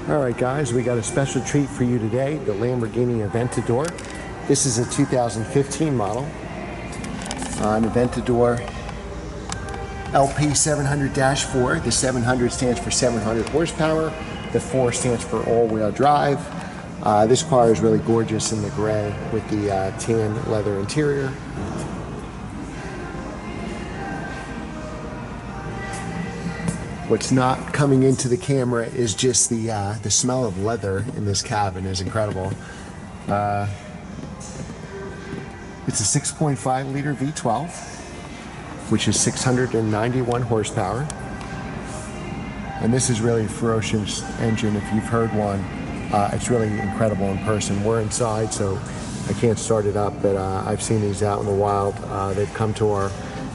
Alright guys, we got a special treat for you today, the Lamborghini Aventador. This is a 2015 model. An Aventador LP 700-4. The 700 stands for 700 horsepower. The 4 stands for all-wheel drive. This car is really gorgeous in the gray with the tan leather interior. What's not coming into the camera is just the smell of leather in this cabin is incredible. It's a 6.5 liter V12, which is 691 horsepower. And this is really a ferocious engine if you've heard one. It's really incredible in person. We're inside, so I can't start it up, but I've seen these out in the wild. They've come to our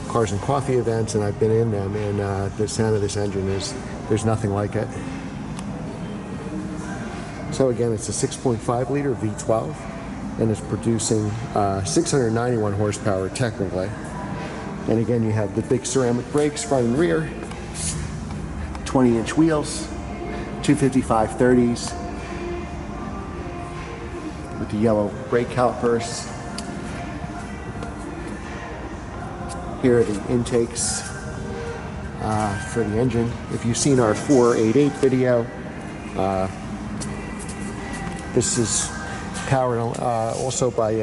Cars and Coffee events, and I've been in them, and the sound of this engine there's nothing like it. So again, it's a 6.5 liter V12, and it's producing 691 horsepower technically. And again, you have the big ceramic brakes front and rear, 20-inch wheels, 255/30s with the yellow brake calipers. Here are the intakes for the engine. If you've seen our 488 video, this is powered also by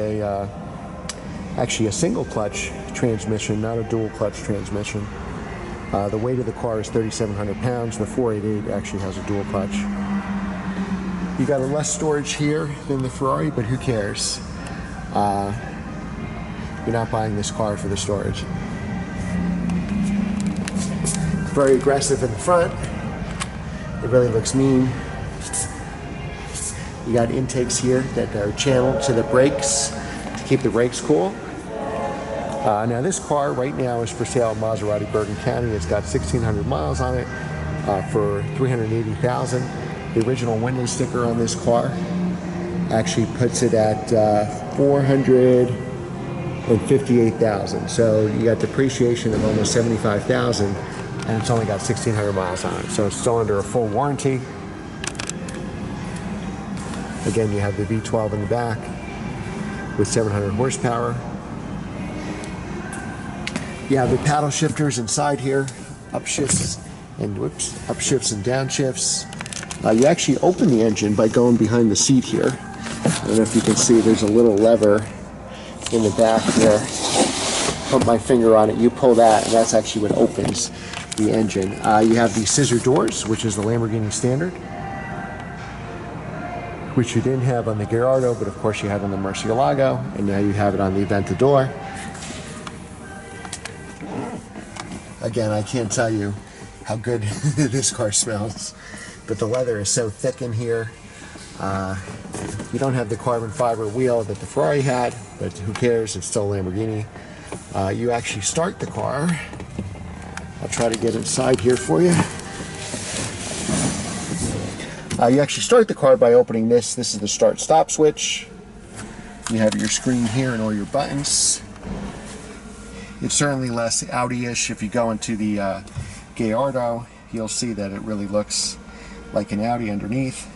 actually a single clutch transmission, not a dual clutch transmission. The weight of the car is 3,700 pounds. The 488 actually has a dual clutch. You got a less storage here than the Ferrari, but who cares? You're not buying this car for the storage. Very aggressive in the front. It really looks mean. You got intakes here that are channeled to the brakes to keep the brakes cool. Now this car right now is for sale in Maserati, Bergen County. It's got 1,600 miles on it for $380,000. The original window sticker on this car actually puts it at $458,000. So you got depreciation of almost $75,000, and it's only got 1,600 miles on it. So it's still under a full warranty. Again, you have the V12 in the back with 700 horsepower. You have the paddle shifters inside here, upshifts and downshifts. You actually open the engine by going behind the seat here. I don't know if you can see, there's a little lever in the back there. Put my finger on it, you pull that, and that's actually what opens the engine. You have the scissor doors, which is the Lamborghini standard, which you didn't have on the Gallardo, but of course you had on the Murcielago, and now you have it on the Aventador. Again, I can't tell you how good this car smells, but the leather is so thick in here. You don't have the carbon fiber wheel that the Ferrari had, but who cares, it's still a Lamborghini. You actually start the car. I'll try to get inside here for you. You actually start the car by opening this. This is the start-stop switch. You have your screen here and all your buttons. It's certainly less Audi-ish. If you go into the Gallardo, you'll see that it really looks like an Audi underneath.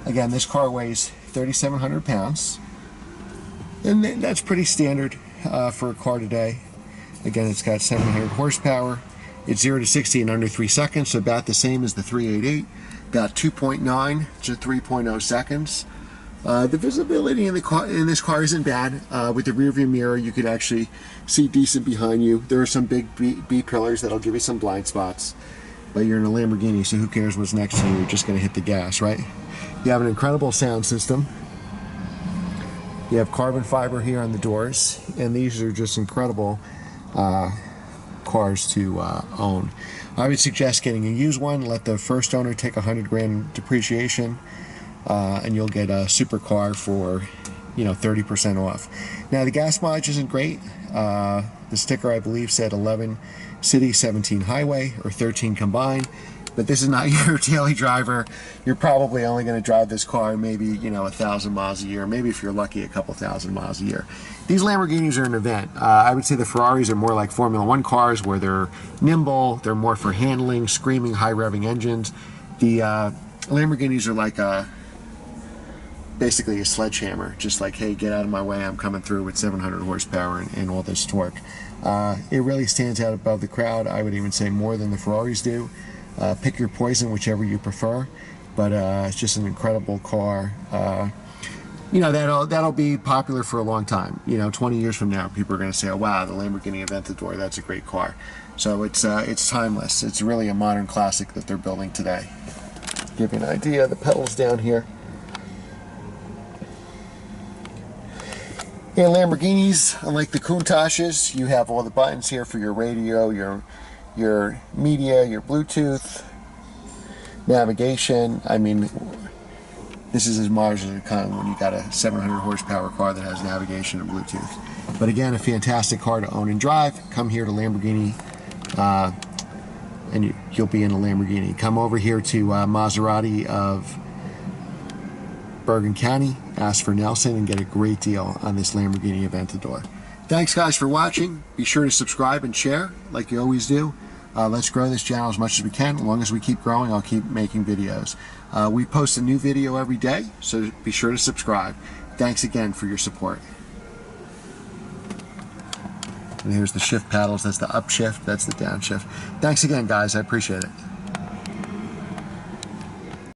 Again, this car weighs 3,700 pounds, and that's pretty standard for a car today. Again, it's got 700 horsepower. It's 0 to 60 in under 3 seconds, so about the same as the 388. About 2.9 to 3.0 seconds. The visibility in this car isn't bad. With the rear view mirror, you could actually see decent behind you. There are some big B pillars that'll give you some blind spots, but you're in a Lamborghini, so who cares what's next to you? You're just going to hit the gas, right? You have an incredible sound system. You have carbon fiber here on the doors, and these are just incredible cars to own. I would suggest getting a used one. Let the first owner take 100 grand depreciation, and you'll get a supercar for 30% off. Now the gas mileage isn't great. The sticker I believe said 11 city, 17 highway, or 13 combined. But this is not your daily driver. You're probably only going to drive this car maybe 1,000 miles a year, maybe if you're lucky a couple thousand miles a year. These Lamborghinis are an event. I would say the Ferraris are more like Formula One cars, where they're nimble, they're more for handling, screaming, high revving engines. The Lamborghinis are like basically a sledgehammer, just like, hey, get out of my way, I'm coming through with 700 horsepower and all this torque. It really stands out above the crowd. I would even say more than the Ferraris do. Pick your poison, whichever you prefer, but it's just an incredible car. You know, that'll be popular for a long time. You know, 20 years from now, people are going to say, oh wow, the Lamborghini Aventador, that's a great car. So it's timeless. It's really a modern classic that they're building today. Give you an idea, the pedals down here. In Lamborghinis, unlike the Countaches, you have all the buttons here for your radio, your media, your Bluetooth, navigation. I mean, this is as modern as it comes when you got a 700 horsepower car that has navigation and Bluetooth. But again, a fantastic car to own and drive. Come here to Lamborghini, and you'll be in a Lamborghini. Come over here to Maserati of Bergen County, ask for Nelson, and get a great deal on this Lamborghini Aventador. Thanks guys for watching. Be sure to subscribe and share like you always do. Let's grow this channel as much as we can. As long as we keep growing, I'll keep making videos. We post a new video every day, so be sure to subscribe. Thanks again for your support. And here's the shift paddles. That's the upshift, that's the downshift. Thanks again guys, I appreciate it.